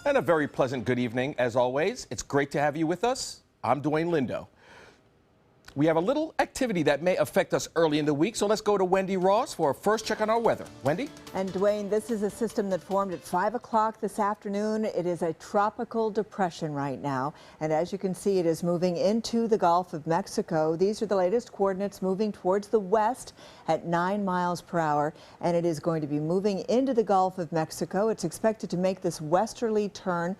And a very pleasant good evening, as always. It's great to have you with us. I'm Dwayne Lindo. We have a little activity that may affect us early in the week, so let's go to Wendy Ross for a first check on our weather. Wendy? And Dwayne, this is a system that formed at 5 o'clock this afternoon. It is a tropical depression right now, and as you can see, it is moving into the Gulf of Mexico. These are the latest coordinates, moving towards the west at 9 miles per hour, and it is going to be moving into the Gulf of Mexico. It's expected to make this westerly turn,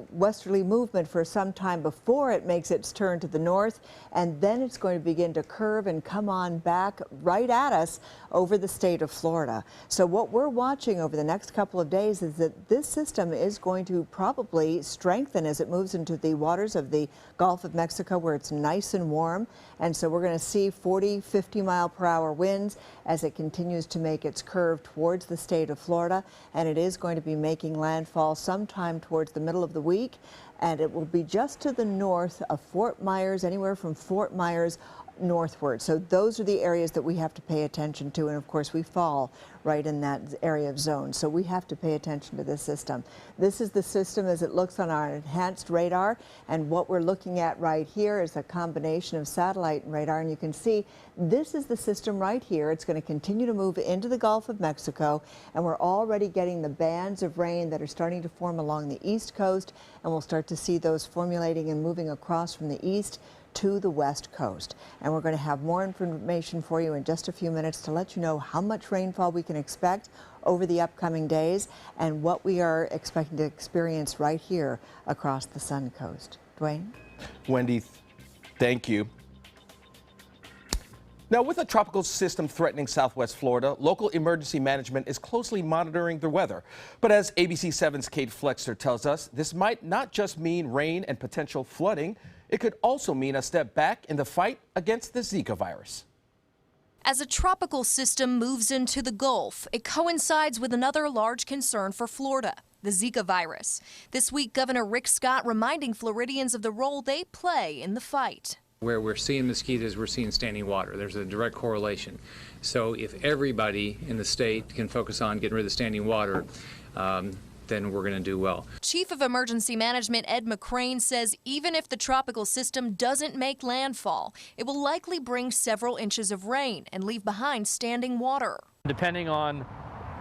westerly movement for some time before it makes its turn to the north, and then it's going to begin to curve and come on back right at us over the state of Florida. So what we're watching over the next couple of days is that this system is going to probably strengthen as it moves into the waters of the Gulf of Mexico, where it's nice and warm. And so we're going to see 40, 50 mile per hour winds as it continues to make its curve towards the state of Florida. And it is going to be making landfall sometime towards the middle of the week. And it will be just to the north of Fort Myers, anywhere from Fort Myers northward. So those are the areas that we have to pay attention to. And of course, we fall right in that area of zone. So we have to pay attention to this system. This is the system as it looks on our enhanced radar. And what we're looking at right here is a combination of satellite and radar. And you can see this is the system right here. It's going to continue to move into the Gulf of Mexico. And we're already getting the bands of rain that are starting to form along the east coast. And we'll start to see those formulating and moving across from the east to the west coast. And we're going to have more information for you in just a few minutes to let you know how much rainfall we can expect over the upcoming days and what we are expecting to experience right here across the Sun Coast. Dwayne? Wendy, thank you. Now, with a tropical system threatening southwest Florida, local emergency management is closely monitoring the weather. But as ABC 7's Kate Flexter tells us, this might not just mean rain and potential flooding. It could also mean a step back in the fight against the Zika virus. As a tropical system moves into the Gulf, it coincides with another large concern for Florida, the Zika virus. This week, Governor Rick Scott reminding Floridians of the role they play in the fight. Where we're seeing mosquitoes, we're seeing standing water. There's a direct correlation. So if everybody in the state can focus on getting rid of the standing water, then we're going to do well. Chief of Emergency Management Ed McCrane says even if the tropical system doesn't make landfall, it will likely bring several inches of rain and leave behind standing water. Depending on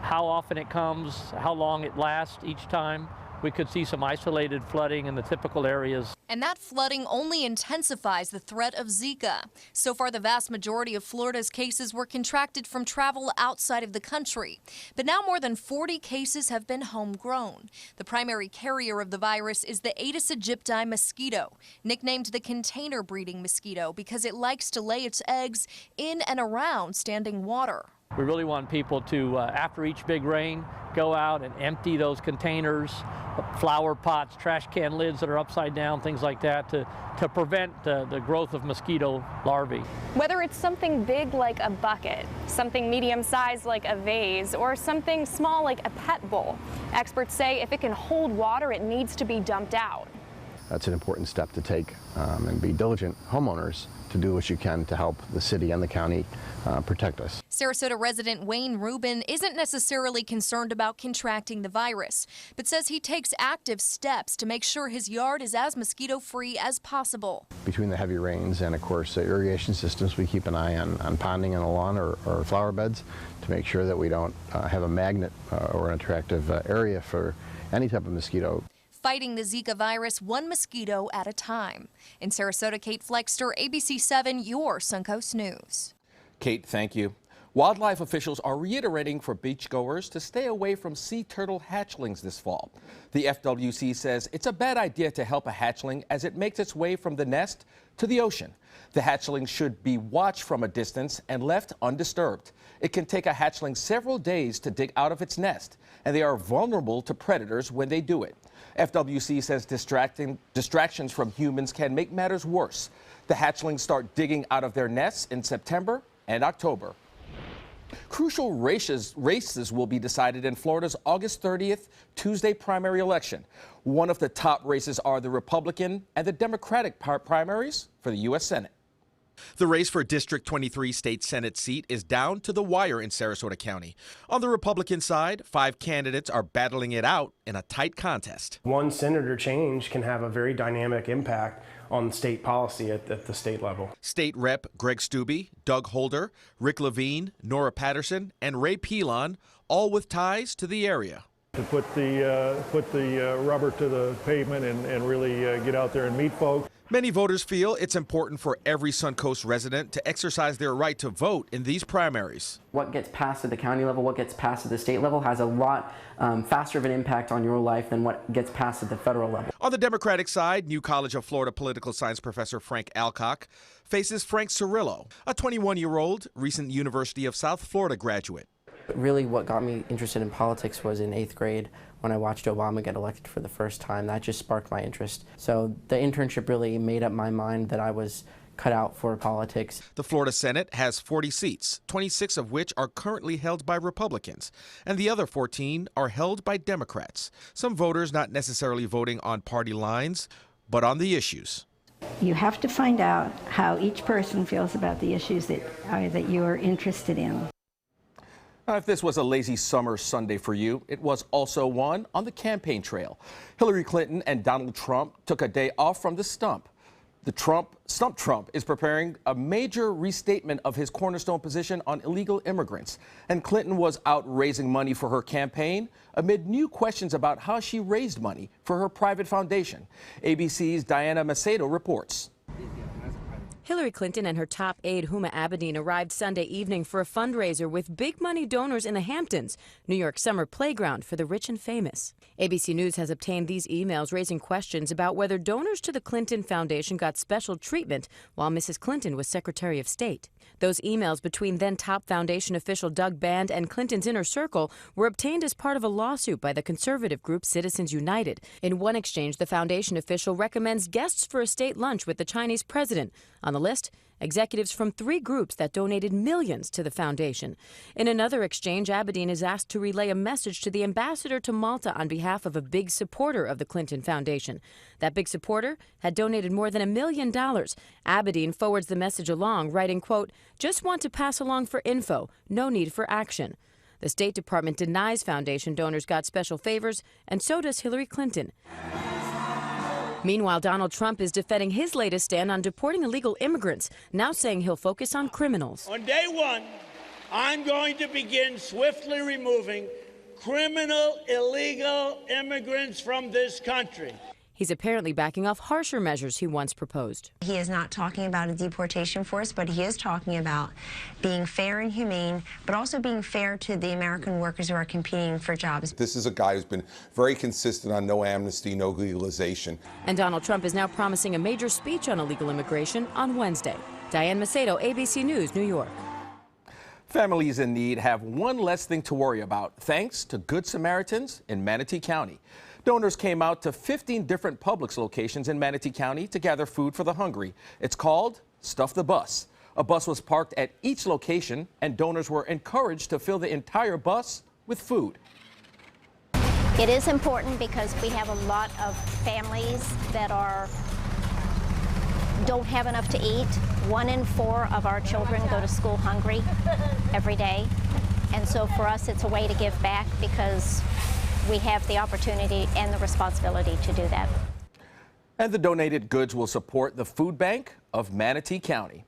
how often it comes, how long it lasts each time, we could see some isolated flooding in the typical areas. And that flooding only intensifies the threat of Zika. So far, the vast majority of Florida's cases were contracted from travel outside of the country. But now more than 40 cases have been homegrown. The primary carrier of the virus is the Aedes aegypti mosquito, nicknamed the container breeding mosquito because it likes to lay its eggs in and around standing water. We really want people to, after each big rain, go out and empty those containers, flower pots, trash can lids that are upside down, things like that, to prevent the growth of mosquito larvae. Whether it's something big like a bucket, something medium-sized like a vase, or something small like a pet bowl, experts say if it can hold water, it needs to be dumped out. That's an important step to take, and be diligent homeowners to do what you can to help the city and the county protect us. Sarasota resident Wayne Rubin isn't necessarily concerned about contracting the virus, but says he takes active steps to make sure his yard is as mosquito-free as possible. Between the heavy rains and, of course, the irrigation systems, we keep an eye on ponding in the lawn or flower beds to make sure that we don't have a magnet or an attractive area for any type of mosquito. Fighting the Zika virus one mosquito at a time. In Sarasota, Kate Flexter, ABC 7, your Suncoast News. Kate, thank you. Wildlife officials are reiterating for beachgoers to stay away from sea turtle hatchlings this fall. The FWC says it's a bad idea to help a hatchling as it makes its way from the nest to the ocean. The hatchling should be watched from a distance and left undisturbed. It can take a hatchling several days to dig out of its nest, and they are vulnerable to predators when they do it. FWC says distractions from humans can make matters worse. The hatchlings start digging out of their nests in September and October. Crucial races will be decided in Florida's August 30th, Tuesday primary election. One of the top races are the Republican and the Democratic primaries for the U.S. Senate. The race for District 23 State Senate seat is down to the wire in Sarasota County. On the Republican side, 5 candidates are battling it out in a tight contest. One senator change can have a very dynamic impact on state policy at the state level. State Rep Greg Stubbe, Doug Holder, Rick Levine, Nora Patterson, and Ray Pilon, all with ties to the area. To put the rubber to the pavement and really get out there and meet folks. Many voters feel it's important for every Suncoast resident to exercise their right to vote in these primaries. What gets passed at the county level, what gets passed at the state level has a lot faster of an impact on your life than what gets passed at the federal level. On the Democratic side, New College of Florida political science professor Frank Alcock faces Frank Cirillo, a 21-year-old recent University of South Florida graduate. Really what got me interested in politics was in 8th grade when I watched Obama get elected for the first time. That just sparked my interest. So the internship really made up my mind that I was cut out for politics. The Florida Senate has 40 seats, 26 of which are currently held by Republicans, and the other 14 are held by Democrats. Some voters not necessarily voting on party lines, but on the issues. You have to find out how each person feels about the issues that you are interested in. Now, if this was a lazy summer Sunday for you, it was also one on the campaign trail. Hillary Clinton and Donald Trump took a day off from the stump. Stump Trump is preparing a major restatement of his cornerstone position on illegal immigrants. And Clinton was out raising money for her campaign amid new questions about how she raised money for her private foundation. ABC's Diana Macedo reports. Hillary Clinton and her top aide, Huma Abedin, arrived Sunday evening for a fundraiser with big money donors in the Hamptons, New York's summer playground for the rich and famous. ABC News has obtained these emails raising questions about whether donors to the Clinton Foundation got special treatment while Mrs. Clinton was Secretary of State. Those emails between then top foundation official Doug Band and Clinton's inner circle were obtained as part of a lawsuit by the conservative group Citizens United. In one exchange, the foundation official recommends guests for a state lunch with the Chinese president. On the list, executives from 3 groups that donated millions to the foundation. In another exchange, Abedin is asked to relay a message to the ambassador to Malta on behalf of a big supporter of the Clinton Foundation. That big supporter had donated more than $1 million. Abedin forwards the message along, writing, quote, "Just want to pass along for info, no need for action." The State Department denies foundation donors got special favors, and so does Hillary Clinton. Meanwhile, Donald Trump is defending his latest stand on deporting illegal immigrants, now saying he'll focus on criminals. On day one, I'm going to begin swiftly removing criminal illegal immigrants from this country. He's apparently backing off harsher measures he once proposed. He is not talking about a deportation force, but he is talking about being fair and humane, but also being fair to the American workers who are competing for jobs. This is a guy who's been very consistent on no amnesty, no legalization. And Donald Trump is now promising a major speech on illegal immigration on Wednesday. Diane Macedo, ABC News, New York. Families in need have one less thing to worry about thanks to Good Samaritans in Manatee County. Donors came out to 15 different Publix locations in Manatee County to gather food for the hungry. It's called Stuff the Bus. A bus was parked at each location, and donors were encouraged to fill the entire bus with food. It is important because we have a lot of families that don't have enough to eat. 1 in 4 of our children go to school hungry every day. And so for us, it's a way to give back because we have the opportunity and the responsibility to do that. And the donated goods will support the food bank of Manatee County.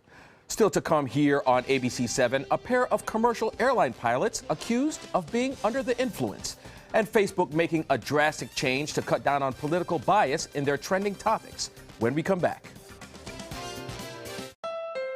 Still to come here on ABC7, a pair of commercial airline pilots accused of being under the influence, and Facebook making a drastic change to cut down on political bias in their trending topics. When we come back.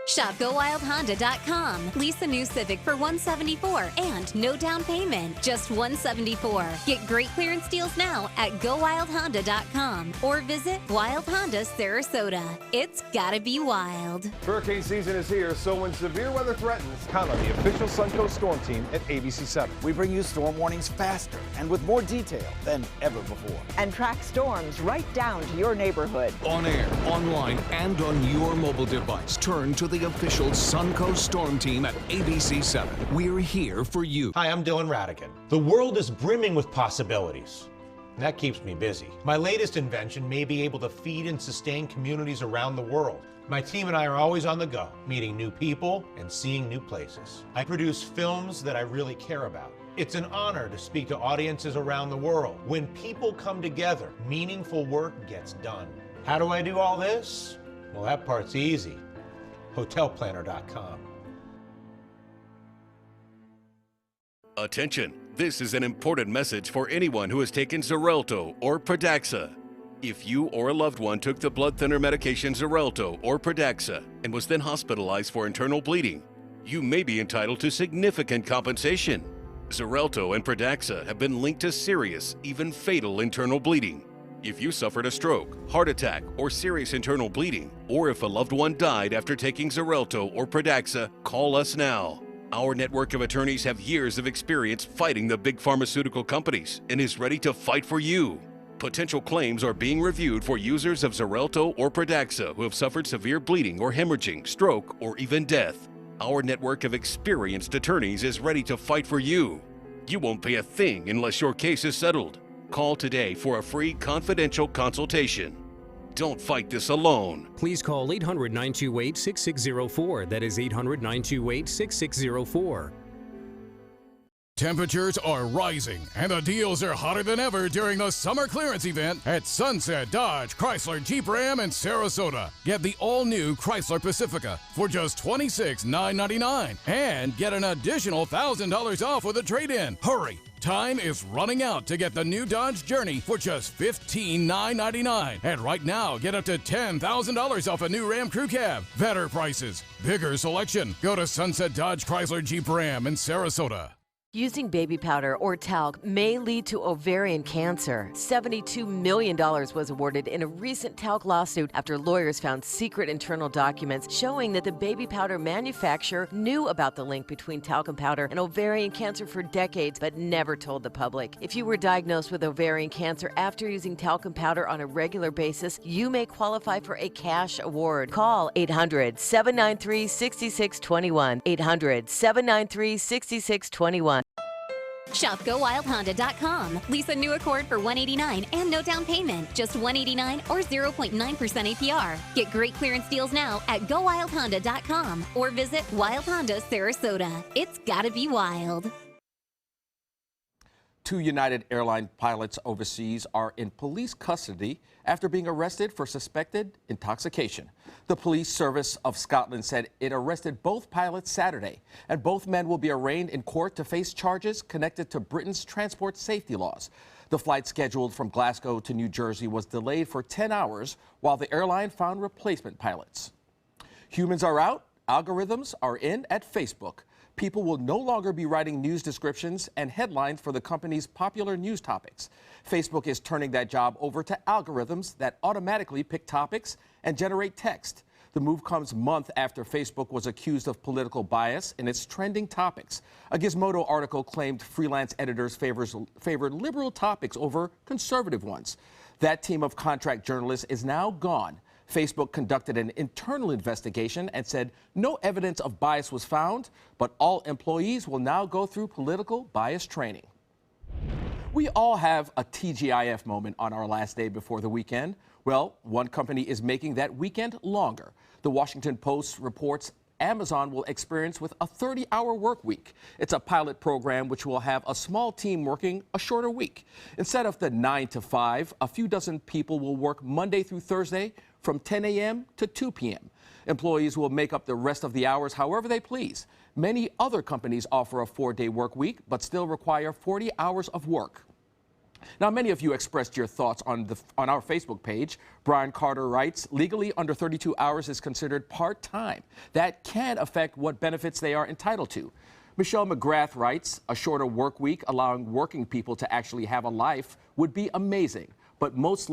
Shop GoWildHonda.com. Lease the new Civic for $174 and no down payment, just $174. Get great clearance deals now at GoWildHonda.com or visit Wild Honda Sarasota. It's gotta be wild. Hurricane season is here, so when severe weather threatens, count on the official Suncoast Storm Team at ABC7. We bring you storm warnings faster and with more detail than ever before. And track storms right down to your neighborhood. On air, online, and on your mobile device. Turn to the official Suncoast Storm Team at ABC7. We're here for you. Hi, I'm Dylan Radigan. The world is brimming with possibilities. And that keeps me busy. My latest invention may be able to feed and sustain communities around the world. My team and I are always on the go, meeting new people and seeing new places. I produce films that I really care about. It's an honor to speak to audiences around the world. When people come together, meaningful work gets done. How do I do all this? Well, that part's easy. Hotelplanner.com. Attention, this is an important message for anyone who has taken Xarelto or Pradaxa. If you or a loved one took the blood thinner medication Xarelto or Pradaxa and was then hospitalized for internal bleeding, you may be entitled to significant compensation. Xarelto and Pradaxa have been linked to serious, even fatal internal bleeding. If you suffered a stroke, heart attack, or serious internal bleeding, or if a loved one died after taking Xarelto or Pradaxa, call us now. Our network of attorneys have years of experience fighting the big pharmaceutical companies and is ready to fight for you. Potential claims are being reviewed for users of Xarelto or Pradaxa who have suffered severe bleeding or hemorrhaging, stroke, or even death. Our network of experienced attorneys is ready to fight for you. You won't pay a thing unless your case is settled. Call today for a free confidential consultation. Don't fight this alone. Please call 800-928-6604. That is 800-928-6604. Temperatures are rising, and the deals are hotter than ever during the summer clearance event at Sunset Dodge Chrysler Jeep Ram in Sarasota. Get the all-new Chrysler Pacifica for just $26,999 and get an additional $1,000 off with a trade-in. Hurry! Time is running out to get the new Dodge Journey for just $15,999. And right now, get up to $10,000 off a new Ram Crew Cab. Better prices, bigger selection. Go to Sunset Dodge Chrysler Jeep Ram in Sarasota. Using baby powder or talc may lead to ovarian cancer. $72 million was awarded in a recent talc lawsuit after lawyers found secret internal documents showing that the baby powder manufacturer knew about the link between talcum powder and ovarian cancer for decades, but never told the public. If you were diagnosed with ovarian cancer after using talcum powder on a regular basis, you may qualify for a cash award. Call 800-793-6621. 800-793-6621. Shop GoWildHonda.com. Lease a new Accord for $189 and no down payment. Just $189 or 0.9% APR. Get great clearance deals now at GoWildHonda.com or visit Wild Honda Sarasota. It's gotta be wild. 2 United Airlines pilots overseas are in police custody after being arrested for suspected intoxication. The Police Service of Scotland said it arrested both pilots Saturday, and both men will be arraigned in court to face charges connected to Britain's transport safety laws. The flight scheduled from Glasgow to New Jersey was delayed for 10 hours while the airline found replacement pilots. Humans are out, algorithms are in at Facebook. People will no longer be writing news descriptions and headlines for the company's popular news topics. Facebook is turning that job over to algorithms that automatically pick topics and generate text. The move comes months after Facebook was accused of political bias in its trending topics. A Gizmodo article claimed freelance editors favored liberal topics over conservative ones. That team of contract journalists is now gone. Facebook conducted an internal investigation and said no evidence of bias was found, but all employees will now go through political bias training. We all have a TGIF moment on our last day before the weekend. Well, one company is making that weekend longer. The Washington Post reports Amazon will experience with a 30-hour work week. It's a pilot program which will have a small team working a shorter week. Instead of the 9 to 5, a few dozen people will work Monday through Thursday from 10 a.m. to 2 p.m. Employees will make up the rest of the hours however they please. Many other companies offer a 4-day work week, but still require 40 hours of work. Now, many of you expressed your thoughts on our Facebook page. Brian Carter writes, legally under 32 hours is considered part-time. That can affect what benefits they are entitled to. Michelle McGrath writes, a shorter work week allowing working people to actually have a life would be amazing. But most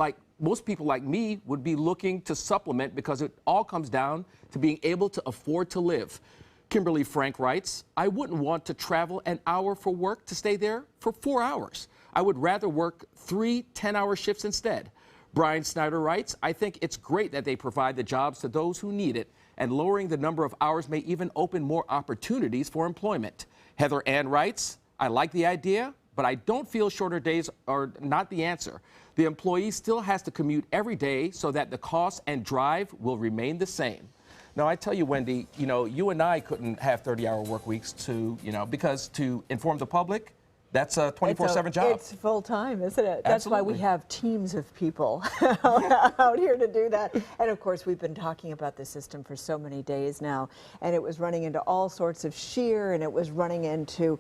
people like me would be looking to supplement because it all comes down to being able to afford to live. Kimberly Frank writes, I wouldn't want to travel an hour for work to stay there for 4 hours. I would rather work 3 10-hour shifts instead. Brian Snyder writes, I think it's great that they provide the jobs to those who need it, and lowering the number of hours may even open more opportunities for employment. Heather Ann writes, I like the idea, but I don't feel shorter days are not the answer. The employee still has to commute every day so that the cost and drive will remain the same. Now, I tell you, Wendy, you know, you and I couldn't have 30-hour work weeks because to inform the public, that's a 24/7 job. It's full time, isn't it? That's Absolutely. why we have teams of people out here to do that. And of course, we've been talking about this system for so many days now, and it was running into all sorts of shear, and it was running into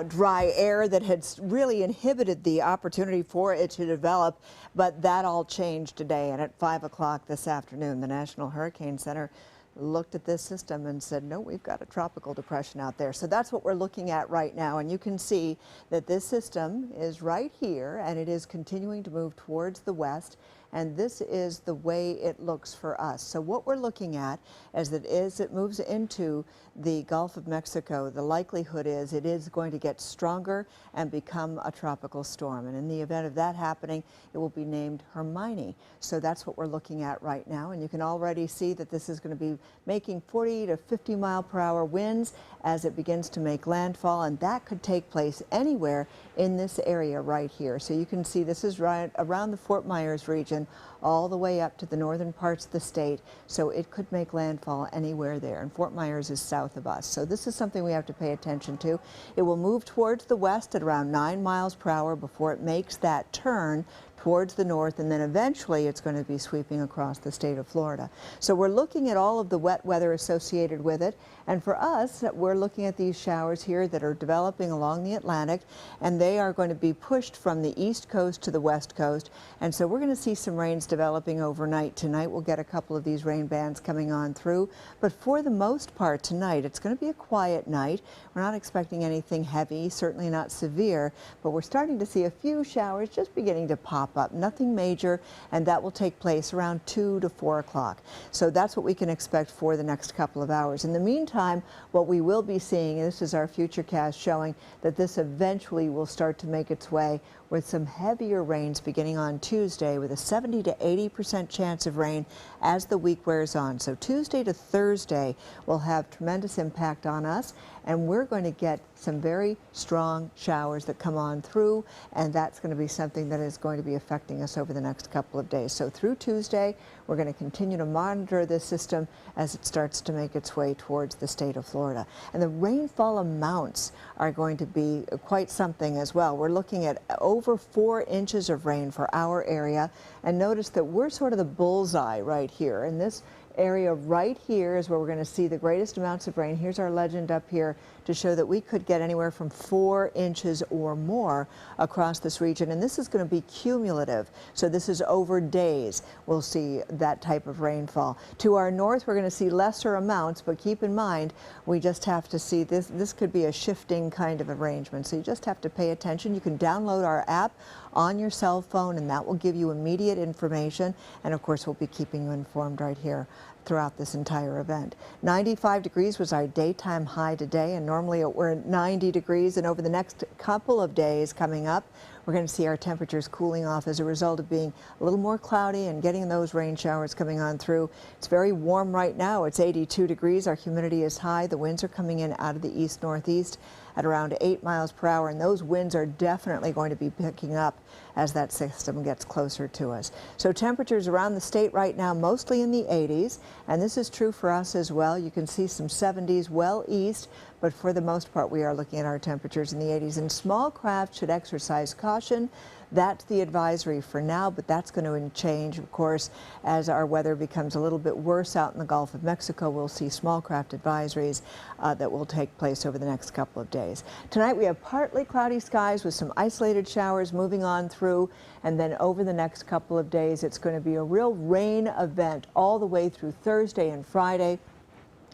dry air that had really inhibited the opportunity for it to develop. But that all changed today, and at 5 o'clock this afternoon, the National Hurricane Center looked at this system and said, no, we've got a tropical depression out there. So that's what we're looking at right now. And you can see that this system is right here, and it is continuing to move towards the west. And this is the way it looks for us. So what we're looking at is that as it moves into the Gulf of Mexico, the likelihood is it is going to get stronger and become a tropical storm. And in the event of that happening, it will be named Hermione. So that's what we're looking at right now. And you can already see that this is going to be making 40 to 50 mile per hour winds as it begins to make landfall. And that could take place anywhere in this area right here. So you can see this is right around the Fort Myers region, all the way up to the northern parts of the state, so it could make landfall anywhere there, and Fort Myers is south of us. So this is something we have to pay attention to. It will move towards the west at around 9 miles per hour before it makes that turn towards the north, and then eventually it's going to be sweeping across the state of Florida. So we're looking at all of the wet weather associated with it, and for us, we're looking at these showers here that are developing along the Atlantic, and they are going to be pushed from the east coast to the west coast, and so we're going to see some rains developing overnight. Tonight we'll get a couple of these rain bands coming on through, but for the most part tonight, it's going to be a quiet night. We're not expecting anything heavy, certainly not severe, but we're starting to see a few showers just beginning to pop up, nothing major, and that will take place around 2 to 4 o'clock. So that's what we can expect for the next couple of hours. In the meantime, what we will be seeing, and this is our futurecast showing that this eventually will start to make its way with some heavier rains beginning on Tuesday, with a 70 to 80% chance of rain as the week wears on. So Tuesday to Thursday will have tremendous impact on us, and we're going to get some very strong showers that come on through, and that's going to be something that is going to be affecting us over the next couple of days. So through Tuesday, we're going to continue to monitor this system as it starts to make its way towards the state of Florida. And the rainfall amounts are going to be quite something as well. We're looking at over 4 inches of rain for our area, and notice that we're sort of the bullseye right here. And this area right here is where we're going to see the greatest amounts of rain. Here's our legend up here to show that we could get anywhere from 4 inches or more across this region, and this is going to be cumulative, so this is over days we'll see that type of rainfall. To our north, we're going to see lesser amounts, but keep in mind we just have to see this could be a shifting kind of arrangement, so you just have to pay attention. You can download our app on your cell phone, and that will give you immediate information, and of course we'll be keeping you informed right here throughout this entire event. 95 degrees was our daytime high today, and normally we're at 90 degrees, and over the next couple of days coming up, we're going to see our temperatures cooling off as a result of being a little more cloudy and getting those rain showers coming on through. It's very warm right now. It's 82 degrees. Our humidity is high. The winds are coming in out of the east-northeast at around 8 miles per hour, and those winds are definitely going to be picking up as that system gets closer to us. So temperatures around the state right now mostly in the 80s, and this is true for us as well. You can see some 70s well east, but for the most part we are looking at our temperatures in the 80s, and small craft should exercise caution. That's the advisory for now, but that's going to change, of course, as our weather becomes a little bit worse out in the Gulf of Mexico. We'll see small craft advisories that will take place over the next couple of days. Tonight we have partly cloudy skies with some isolated showers moving on through, and then over the next couple of days it's going to be a real rain event all the way through Thursday and Friday.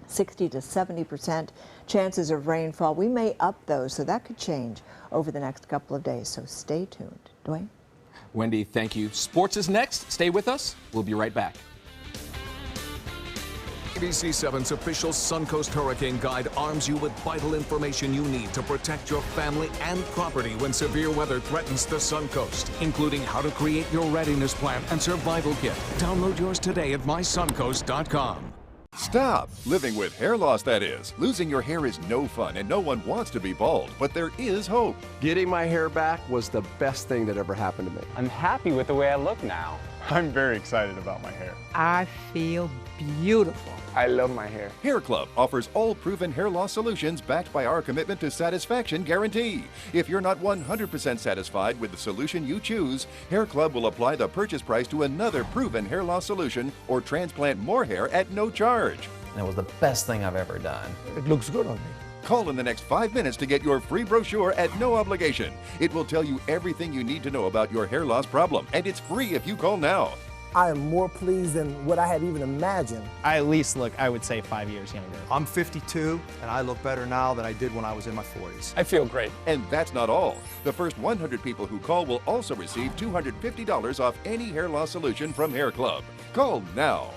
60 to 70% chances of rainfall. We may up those, so that could change over the next couple of days, so stay tuned. Dwayne? Wendy, thank you. Sports is next. Stay with us. We'll be right back. ABC 7's official Suncoast Hurricane Guide arms you with vital information you need to protect your family and property when severe weather threatens the Suncoast, including how to create your readiness plan and survival kit. Download yours today at mysuncoast.com. Stop! Living with hair loss, that is. Losing your hair is no fun and no one wants to be bald, but there is hope. Getting my hair back was the best thing that ever happened to me. I'm happy with the way I look now. I'm very excited about my hair. I feel beautiful. I love my hair. Hair Club offers all proven hair loss solutions backed by our commitment to satisfaction guarantee. If you're not 100% satisfied with the solution you choose, Hair Club will apply the purchase price to another proven hair loss solution or transplant more hair at no charge. And it was the best thing I've ever done. It looks good on me. Call in the next 5 minutes to get your free brochure at no obligation. It will tell you everything you need to know about your hair loss problem, and it's free if you call now. I am more pleased than what I had even imagined. I at least look, I would say, 5 years younger. I'm 52, and I look better now than I did when I was in my 40s. I feel great. And that's not all. The first 100 people who call will also receive $250 off any hair loss solution from Hair Club. Call now.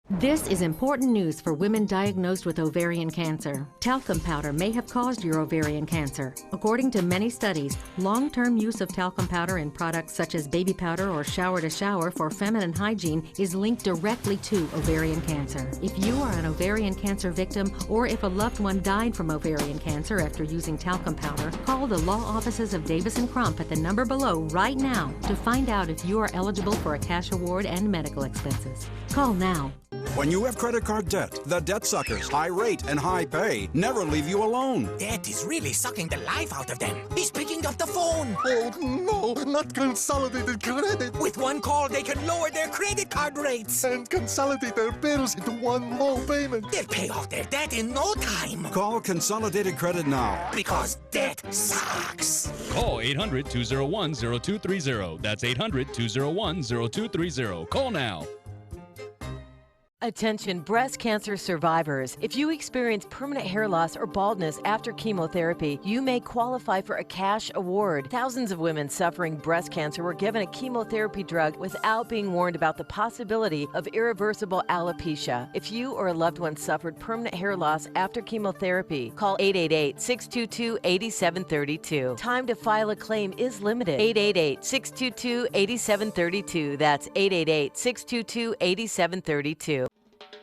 This is important news for women diagnosed with ovarian cancer. Talcum powder may have caused your ovarian cancer. According to many studies, long-term use of talcum powder in products such as baby powder or shower-to-shower for feminine hygiene is linked directly to ovarian cancer. If you are an ovarian cancer victim or if a loved one died from ovarian cancer after using talcum powder, call the law offices of Davis & Crump at the number below right now to find out if you are eligible for a cash award and medical expenses. Call now. When you have credit card debt, the debt suckers, high rate and high pay, never leave you alone. Debt is really sucking the life out of them. He's picking up the phone. Oh, no, not consolidated credit. With one call, they can lower their credit card rates. And consolidate their bills into one low payment. They'll pay off their debt in no time. Call Consolidated Credit now. Because debt sucks. Call 800-201-0230. That's 800-201-0230. Call now. Attention breast cancer survivors. If you experience permanent hair loss or baldness after chemotherapy, you may qualify for a cash award. Thousands of women suffering breast cancer were given a chemotherapy drug without being warned about the possibility of irreversible alopecia. If you or a loved one suffered permanent hair loss after chemotherapy, call 888-622-8732. Time to file a claim is limited. 888-622-8732. That's 888-622-8732.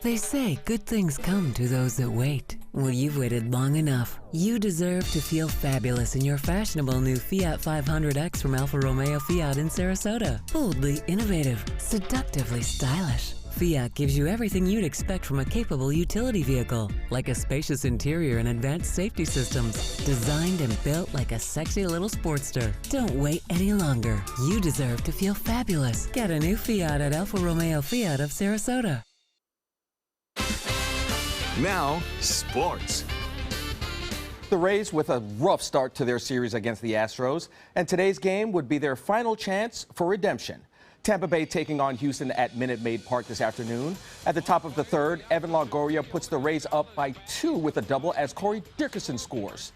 They say good things come to those that wait. Well, you've waited long enough. You deserve to feel fabulous in your fashionable new Fiat 500X from Alfa Romeo Fiat in Sarasota. Boldly innovative, seductively stylish. Fiat gives you everything you'd expect from a capable utility vehicle, like a spacious interior and advanced safety systems, designed and built like a sexy little sportster. Don't wait any longer. You deserve to feel fabulous. Get a new Fiat at Alfa Romeo Fiat of Sarasota. Now, sports. The Rays with a rough start to their series against the Astros, and today's game would be their final chance for redemption. Tampa Bay taking on Houston at Minute Maid Park this afternoon. At the top of the third, Evan Longoria puts the Rays up by 2 with a double as Corey Dickerson scores.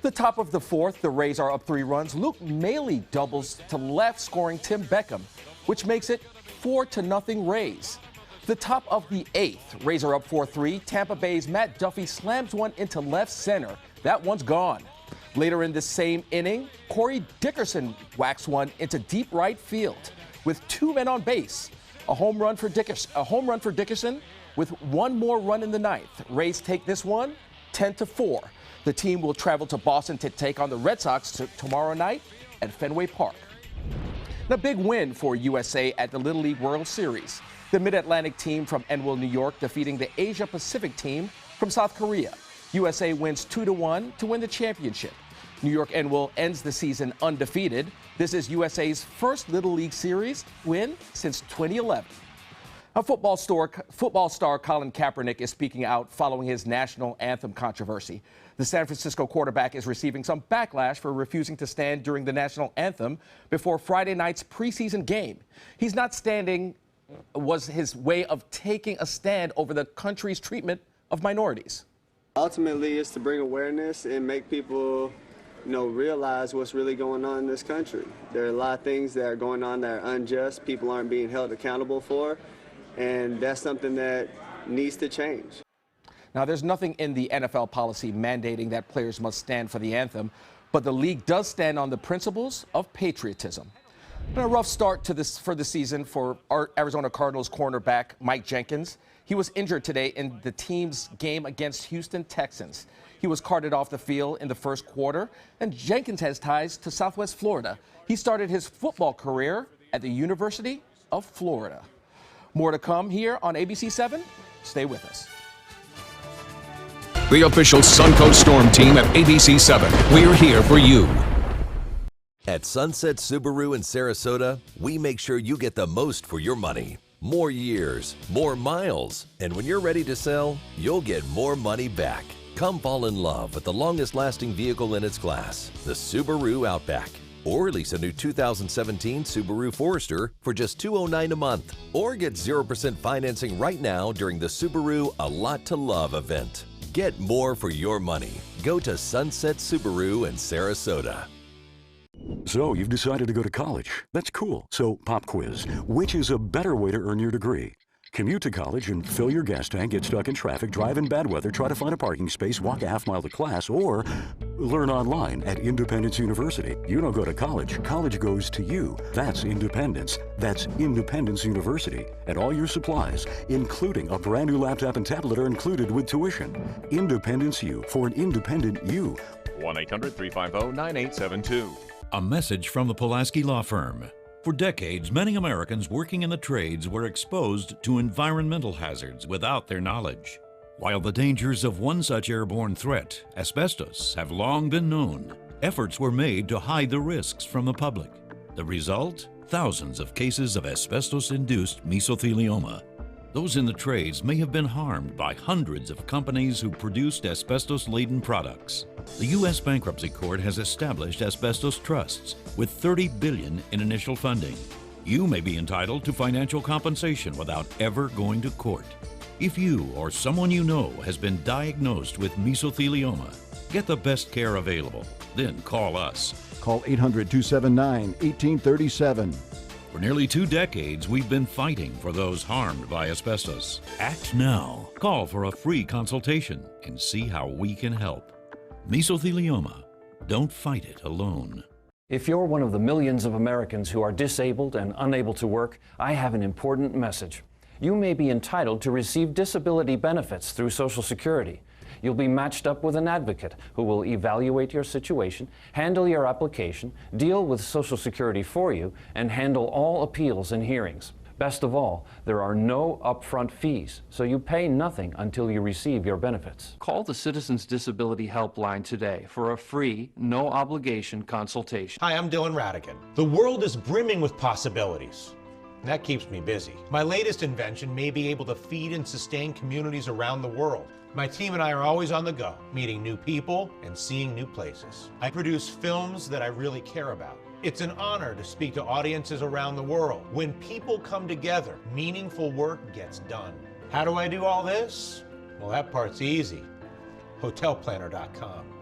The top of the fourth, the Rays are up 3 runs. Luke Maile doubles to left, scoring Tim Beckham, which makes it 4-0 Rays. The top of the 8th, Rays are up 4-3. Tampa Bay's Matt Duffy slams one into left center. That one's gone. Later in the same inning, Corey Dickerson whacks one into deep right field with 2 men on base. A home run for Dickerson with 1 more run in the 9th. Rays take this one 10-4. The team will travel to Boston to take on the Red Sox tomorrow night at Fenway Park. A big win for USA at the Little League World Series. The Mid-Atlantic team from Enwell, New York, defeating the Asia-Pacific team from South Korea. USA wins 2-1 to win the championship. New York Enwell ends the season undefeated. This is USA's first Little League Series win since 2011. A football star Colin Kaepernick is speaking out following his national anthem controversy. The San Francisco quarterback is receiving some backlash for refusing to stand during the national anthem before Friday night's preseason game. He's not standing was his way of taking a stand over the country's treatment of minorities. Ultimately, it's to bring awareness and make people, realize what's really going on in this country. There are a lot of things that are going on that are unjust, people aren't being held accountable for, and that's something that needs to change. Now, there's nothing in the NFL policy mandating that players must stand for the anthem, but the league does stand on the principles of patriotism. And a rough start to for the season for Arizona Cardinals cornerback Mike Jenkins. He was injured today in the team's game against Houston Texans. He was carted off the field in the first quarter, and Jenkins has ties to Southwest Florida. He started his football career at the University of Florida. More to come here on ABC 7. Stay with us. The official Suncoast Storm team at ABC 7. We're here for you. At Sunset Subaru in Sarasota, we make sure you get the most for your money. More years, more miles, and when you're ready to sell, you'll get more money back. Come fall in love with the longest-lasting vehicle in its class, the Subaru Outback. Or lease a new 2017 Subaru Forester for just $209 a month. Or get 0% financing right now during the Subaru A Lot to Love event. Get more for your money. Go to Sunset Subaru in Sarasota. So, you've decided to go to college. That's cool. So, pop quiz. Which is a better way to earn your degree? Commute to college and fill your gas tank, get stuck in traffic, drive in bad weather, try to find a parking space, walk a half mile to class, or learn online at Independence University. You don't go to college. College goes to you. That's independence. That's Independence University. And all your supplies, including a brand new laptop and tablet, are included with tuition. Independence U for an independent you. 1-800-350-9872. A message from the Pulaski Law Firm. For decades, many Americans working in the trades were exposed to environmental hazards without their knowledge. While the dangers of one such airborne threat, asbestos, have long been known, efforts were made to hide the risks from the public. The result? Thousands of cases of asbestos-induced mesothelioma. Those in the trades may have been harmed by hundreds of companies who produced asbestos-laden products. The U.S. Bankruptcy Court has established asbestos trusts with $30 billion in initial funding. You may be entitled to financial compensation without ever going to court. If you or someone you know has been diagnosed with mesothelioma, get the best care available. Then call us. Call 800-279-1837. For nearly 2 decades, we've been fighting for those harmed by asbestos. Act now. Call for a free consultation and see how we can help. Mesothelioma. Don't fight it alone. If you're one of the millions of Americans who are disabled and unable to work, I have an important message. You may be entitled to receive disability benefits through Social Security. You'll be matched up with an advocate who will evaluate your situation, handle your application, deal with Social Security for you, and handle all appeals and hearings. Best of all, there are no upfront fees, so you pay nothing until you receive your benefits. Call the Citizens Disability Helpline today for a free, no-obligation consultation. Hi, I'm Dylan Radigan. The world is brimming with possibilities. And that keeps me busy. My latest invention may be able to feed and sustain communities around the world. My team and I are always on the go, meeting new people and seeing new places. I produce films that I really care about. It's an honor to speak to audiences around the world. When people come together, meaningful work gets done. How do I do all this? Well, that part's easy. Hotelplanner.com.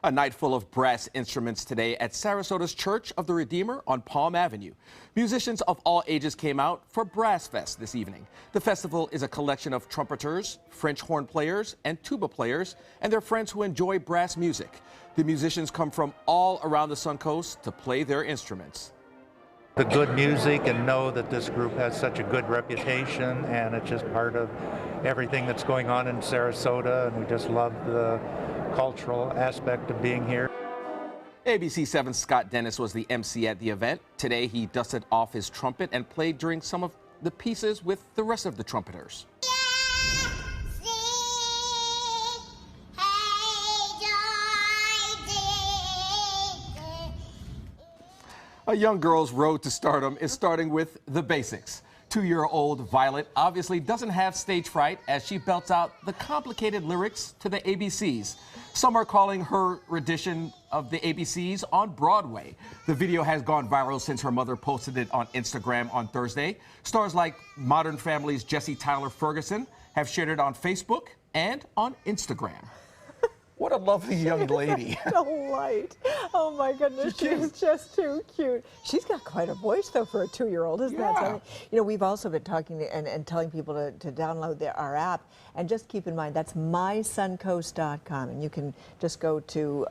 A night full of brass instruments today at Sarasota's Church of the Redeemer on Palm Avenue. Musicians of all ages came out for Brass Fest this evening. The festival is a collection of trumpeters, French horn players, and tuba players, and their friends who enjoy brass music. The musicians come from all around the Suncoast to play their instruments. The good music, and know that this group has such a good reputation, and it's just part of everything that's going on in Sarasota, and we just love the cultural aspect of being here. ABC 7's Scott Dennis was the MC at the event. Today he dusted off his trumpet and played during some of the pieces with the rest of the trumpeters. A young girl's road to stardom is starting with the basics. 2-year-old Violet obviously doesn't have stage fright as she belts out the complicated lyrics to the ABCs. Some are calling her rendition of the ABCs on Broadway. The video has gone viral since her mother posted it on Instagram on Thursday. Stars like Modern Family's Jesse Tyler Ferguson have shared it on Facebook and on Instagram. What a lovely young lady. Delight. Oh my goodness, she's just too cute. She's got quite a voice though for a 2-year-old, isn't that something? You know, we've also been talking and telling people to download our app, and just keep in mind that's mysuncoast.com, and you can just go to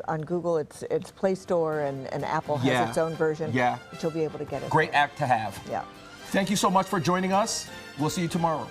on Google. It's Play Store, and Apple has its own version. Yeah. But you'll be able to get it. Great app to have. Yeah. Thank you so much for joining us. We'll see you tomorrow.